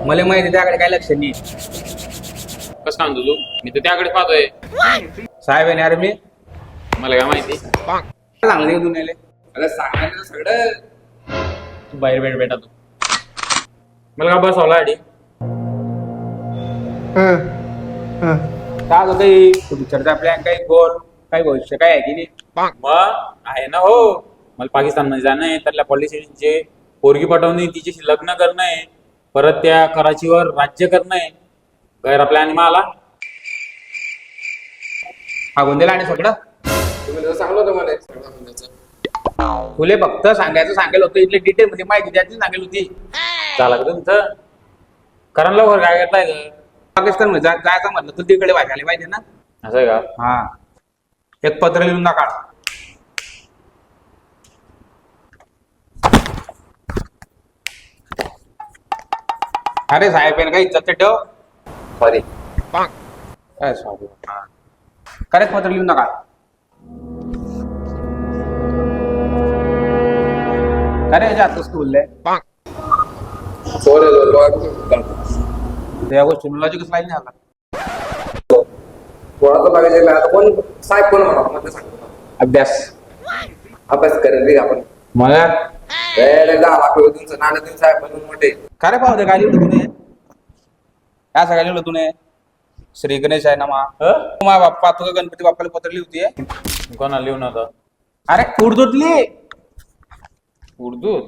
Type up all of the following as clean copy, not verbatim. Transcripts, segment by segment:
मला माहिती त्याकडे काय लक्ष नाही. कसं सांगतो तू? मी तर त्याकडे पाहतोय. साहेब आहे ना अरे मी मला काय माहिती? चांगलं नाही दुनियाले. अरे सांगायचं सगळं. तू बाहेर भेट बेटा तू. मला का बसवला आधी? काय काही पिक्चरचा प्लॅन काही गोल काही भविष्य काय आहे की नाही. मग आहे ना हो. मला पाकिस्तानमध्ये जाणं आहे, त्यातल्या पॉलिटिशियनचे पोरगी पटवणे, तिच्याशी लग्न करणं आहे, परत त्या कराचीवर राज्य करणं आहे. गैर प्लॅन मला हा गोंदेला आणि सगळं तुम्ही जसं सांगलं होतं मला सगळं म्हणण्याचं. तुले फक्त सांगेल होतं इथले डिटेल मध्ये माहिती द्यायची सांगेल होती. झालं का तुमचं? कारण लवकर काय करताय का? पाकिस्तान मध्ये जायचं म्हटलं तर तिकडे व्हायला पाहिजे ना. असं आहे का? हा एक पत्र लिहून नका. अरे साहेब काही इज्जत ठेव. सॉरी. काय साहेब खरेच पत्र लिहून नका. खरे जात स्कूल त्या गोष्टी लॉजिकच लाईन नाही आला. थोडासा बघायचं आता कोण साहेब कोण म्हणा म्हणजे सांगतो अभ्यास करेल रे आपण. मला तुमचं नाणं साहेब म्हणून मोठे. खरे पाहू काय लिहिलं तुने. काय सगळं लिहिलं तुने. श्री गणेश आहे ना मा बाप्पा तुझं गणपती बाप्पाला पत्र लिहिते. कोणा लिहून होतं? अरे उर्दूतली. उर्दू.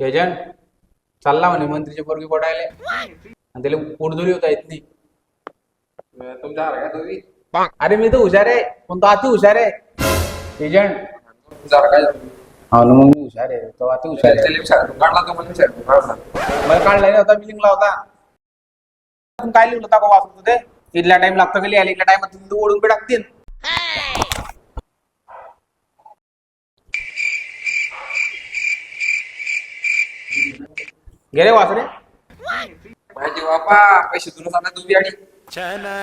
एजंट चालला म्हणे मंत्रीची पोरगी पडायला आणि त्याला उर्दू लिहिता येत नाही. तुमच्या का तुम्ही अरे मी तर हुशार आहे पण तो अति हुशार आहे. एजंट काय हा ना मग मी हुशार आहे तो अति हुशार आहे. काढला तो पण मला काढला होता मी लिंकला होता. काय लिहिलं होता का वाचत होते. इथला टाइम लागतो का लिहायला. इथल्या टाइमात तू ओढून पे टाकतील. गेले वाचरे माहिती बापा पैसे तुला सांगा तुम्ही आणि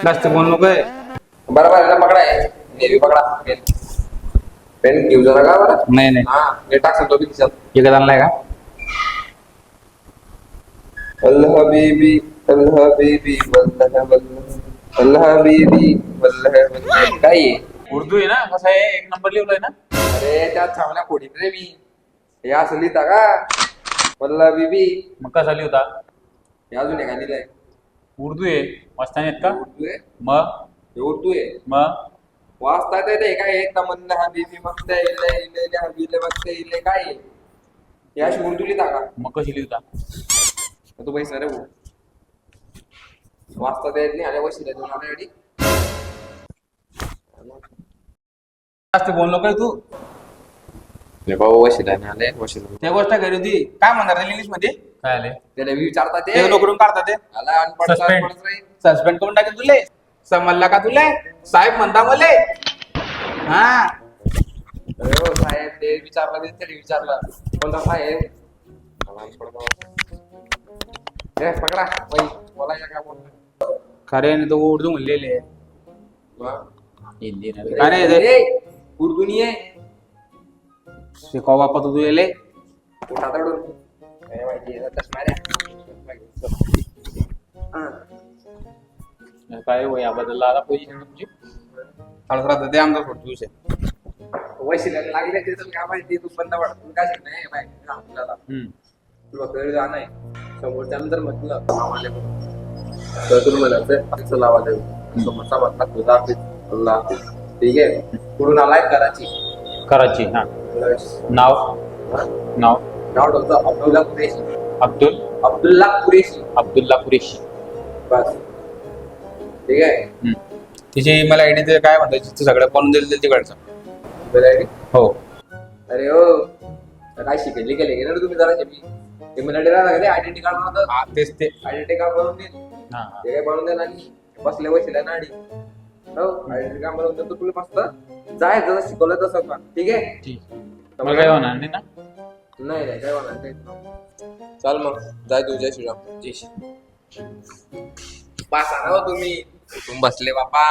जास्त बोल नकोय. बरोबर याला पकडा आहे नेहमी पकडा पेन घेऊ जरा का बरं. नाही नाही हा हे टाक सांगतो मी खिशात. एकच आणलाय का. अल्लाह बेबी अल्लाह बेबी वल्लाह वल्लाह अल्लाह बेबी वल्लाह वल्लाह काय आहे? उर्दू आहे ना. कसं आहे एक नंबर लिहिलंय ना. अरे त्यात छावण्या फोडीत रे मी. हे असं लिहिता का वल्लाह बेबी. मग कसा लिहिता? हे अजून एका लिहिलंय. उर्दू आहे. वाचता येत का? उर्दू आहे मग हे उर्दू आहे. मग वाचता येते काय आहे तमन्ना हबीबी मस्त इले इले हबीले मस्त इले काय आहे? हे अशी उर्दू लिहिता का मग कशी लिहिता? तू पैसे रे भाऊ वाचता येत नाही आणि वशिला देऊन आल्यासाठी जास्त बोल नकोय तू. भाऊ वशिला नाही आले वशिला त्या गोष्ट घरी होती काय म्हणणार इंग्लिश मध्ये. काय आले? त्याला विचारता ते ते नोकरून काढतात ते. आला अनपड Suspend. अनपडच राहील. सस्पेंड करून टाकेल तुले. समजला का तुले. साहेब म्हणता मले. हा अरे हो साहेब ते विचारलं तरी विचारलं कोणता साहेब हे पकडा बाई बोलायला काय बोलतो खरे नाही तो उर्दू म्हणलेले. हिंदी ना. काय नाही ते. उर्दू नाही आहे शिकवा बाप्पा तू येले. उठा तडून काय माहिती आहे चष्मा काय हो याबद्दल आता पोझिशन तुमची? चालत राहतं ते आमचा सोडतो विषय. वशिला लागले ते तर काय माहिती तू बंद पड तू काय नाही माहिती आपल्याला तुला कळलं जाणं आहे समोर त्यानंतर म्हटलं तर तुला म्हणायचं लावा देऊ समोरचा म्हटला तुझा अल्लाह ठीक आहे. कुठून आलाय कराची. कराची. हा नाव नाव नाव ठेवतो अब्दुल्ला कुरेशी. अब्दुल्ला अब्दुल्ला कुरेशी बस ठीक आहे. तिची मला आयडी ते काय म्हणतात ते सगळं बनवून दिलं तिकडचं. हो अरे हो काय शिकली गेले गेले ना तुम्ही जरा मी मिनिटे लागले आयडेंटिटी कार्ड नव्हतं. तेच ते आयडेंटिटी कार्ड बनवून देईल ते काय बनवून देईल आणि बसले वशिला ना आडी हो आयडेंटिटी कार्ड बनवून देतो तुला मस्त जाय जसं शिकवलं तसं पण ठीक आहे. मला काय होणार नाही ना. नाही नाही काय होणार नाही. चाल मग जाय तू जय श्रीराम. जय श्री पास ना हो तुम्ही तुम्ही बसले बापा.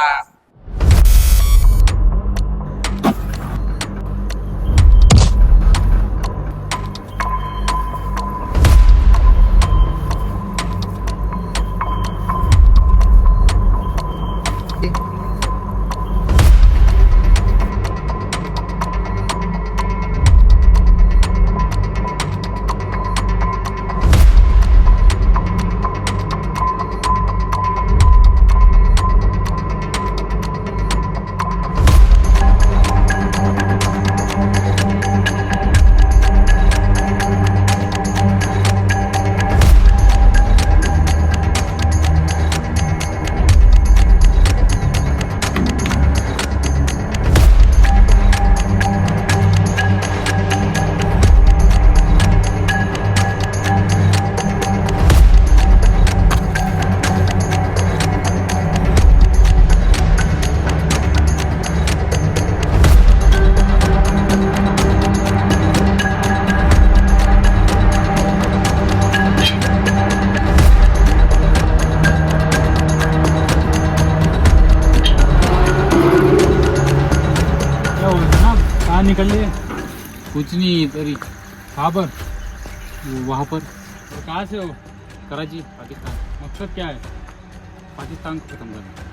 निकल लिए? कुछ नहीं तरी। कहाँ पर? वहाँ पर। तो कहाँ से हो? कराची, पाकिस्तान। मकसद क्या है? पाकिस्तान को खत्म करना।